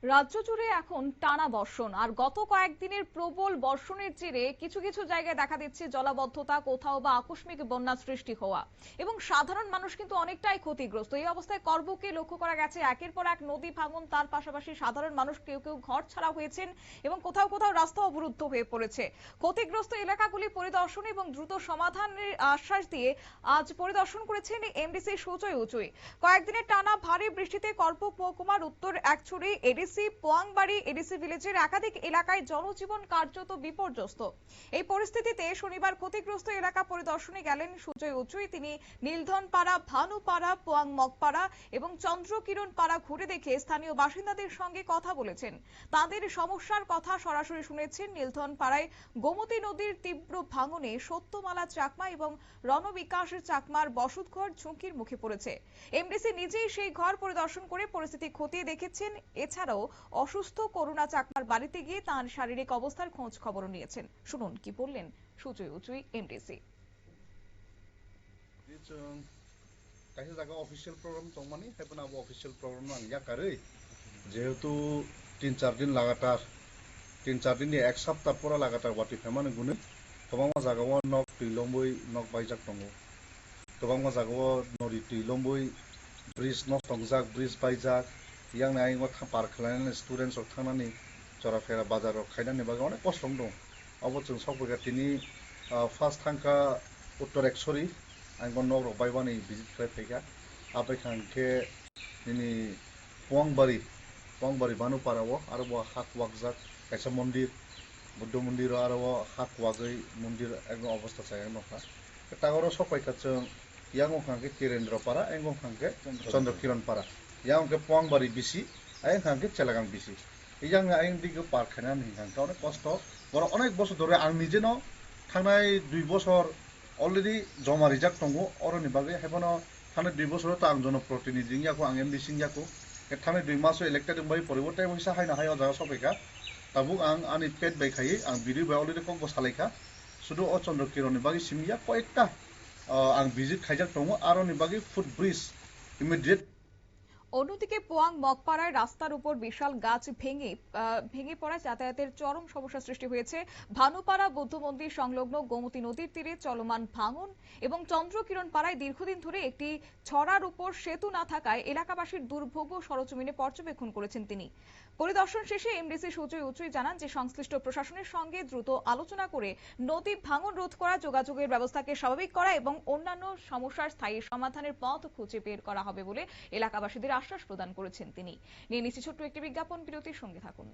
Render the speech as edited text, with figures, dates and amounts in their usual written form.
রাজ্য জুড়ে এখন টানা বর্ষণ আর গত কয়েকদিনের প্রবল বর্ষণের জেরে কিছু কিছু জায়গায় দেখা দিচ্ছে জলাবদ্ধতা, কোথাও বা আকস্মিক বন্যা সৃষ্টি হওয়া এবং সাধারণ মানুষ কিন্তু অনেকটাই ক্ষতিগ্রস্ত। এই অবস্থায় করবুকে লক্ষ্য করা গেছে একের পর এক নদী ভাঙন, তার পাশাপাশি সাধারণ মানুষ কেউ কেউ ঘর ছাড়া হয়েছেন এবং কোথাও কোথাও রাস্তা অবরুদ্ধ হয়ে পড়েছে। ক্ষতিগ্রস্ত এলাকাগুলি পরিদর্শন এবং দ্রুত সমাধানের আশ্বাস দিয়ে আজ পরিদর্শন করেছেন এমডিসি সুজয় উচুই। কয়েকদিনের টানা ভারী বৃষ্টিতে করবুক মহকুমার উত্তর একছড়ি, এডিসি পোয়াংবাড়ি, এডিসি ভিলেজের একাধিক এলাকায় জনজীবন কার্যত বিপর্যস্ত। এই পরিস্থিতিতে শনিবার ক্ষতিগ্রস্ত এলাকা পরিদর্শনে গেলেন সুজয় উচুই। তিনি নীলধনপাড়া, ভানুপাড়া, পোয়াং মগপাড়া এবং চন্দ্রকিরণ পাড়া ঘুরে দেখে স্থানীয় বাসিন্দাদের সঙ্গে কথা বলেছেন। তাদের সমস্যার কথা সরাসরি শুনেছেন। নীলধনপাড়ায় গোমতী নদীর তীব্র ভাঙনে সত্যমালা চাকমা এবং রণবিকাশ চাকমার বসতঘর ঝুঁকির মুখে পড়েছে। এমডিসি নিজেই সেই ঘর পরিদর্শন করে পরিস্থিতি খতিয়ে দেখেছেন। এছাড়াও অসুস্থ করুণা চাকমার বাড়িতে গিয়ে তার শারীরিক অবস্থার খোঁজ খবরও নিয়েছেন। শুনুন কি বললেন সুজয় উচুই এমডিসি। काही जागा ऑफिशियल प्रॉब्लम दंमानि हेपन अब ऑफिशियल प्रॉब्लम आं याकारै जेहेतु 3-4 दिन लगातार 3-4 दिन एक सप्ताह पूरा लगातार वाटी फेमानो गुनो गोबां जागायाव नक दैलंबोय नक बायजाक दङ गोबां जागायाव नदि दैलंबोय ब्रिज नक दंजाक ब्रिज बायजाक yang na aing wa park खालायनानै स्टुडेन्ट्स अफ थांनानै जराफेरा बाजाराव खायनानै बागा अनेक कष्ट दं अब जों सबैगा दिनै फार्स्ट थांखा उत्तर एकसरी आं नक बायबानि भिजिट खालायफैगा आबायखांखे दिनै पोवांबारि बानुपाराव आरो हाक वागजाक कायसा मन्दिर बुद्ध मन्दिर आरो हाक वागै मन्दिर एकदम अवस्था जाया नखा तागरो सफायखा जों yang खांखे किरेन्द्रपारा एंगं खांखे चन्द्रकिरणपारा yang ke Powangbari bisi ayang hangke celagang bisi yang ayang digo parkhanan hingkang অনেক কষ্ট বড় অনেক বছর ধরে আং নিজে ন থানায় 2 বছর অলরেডি জমা রিজার্ভ দङ অরনি বাগে হেবনো থানায় 2 বছর তো আং জনপ্রতিনিধি ইয়াকো আং এমডিসি ইয়াকো থানায় 2 মাসও ইলেক্টেড বাই পরিবর্তে বৈসা হাইনা হায় জায়গা সবাইকা তাবু আং আনি পেট বাইখাयै আं ভিডিও বাই অলরেডি কম সালাইखा শুধু অচন্দ্র কিরণनि বাগে সিমিয়া কয়েকটা আং ভিজিট খাইজাক দङ আরনি বাগে ফুট ব্রিজ ইমিডিয়েট। অন্যদিকে পোয়াং মগপাড়ায় রাস্তার উপর বিশাল গাছ ভেঙে পড়ায় যাতায়াতের চরম সমস্যা সৃষ্টি হয়েছে। ভানুপাড়া বৌদ্ধ মন্দির সংলগ্ন গোমতী নদীর তীরে চলমান ভাঙন এবং চন্দ্রকিরণ পাড়ায় দীর্ঘদিন ধরে একটি ছড়ার উপর সেতু না থাকায় এলাকাবাসীর দুর্ভোগ সরজমিনে পর্যবেক্ষণ করেছেন তিনি। পরিদর্শন শেষে এমডিসি সুজয় উচুই জানান যে সংশ্লিষ্ট প্রশাসনের সঙ্গে দ্রুত আলোচনা করে নদী ভাঙন রোধ করা, যোগাযোগের ব্যবস্থাকে স্বাভাবিক করা এবং অন্যান্য সমস্যার স্থায়ী সমাধানের পথ খুঁজে বের করা হবে বলে এলাকাবাসীদের আশ্বাস প্রদান করেছেন তিনি। নিয়ে নিচ্ছি ছোট্ট একটি বিজ্ঞাপন বিরতির সঙ্গে থাকুন।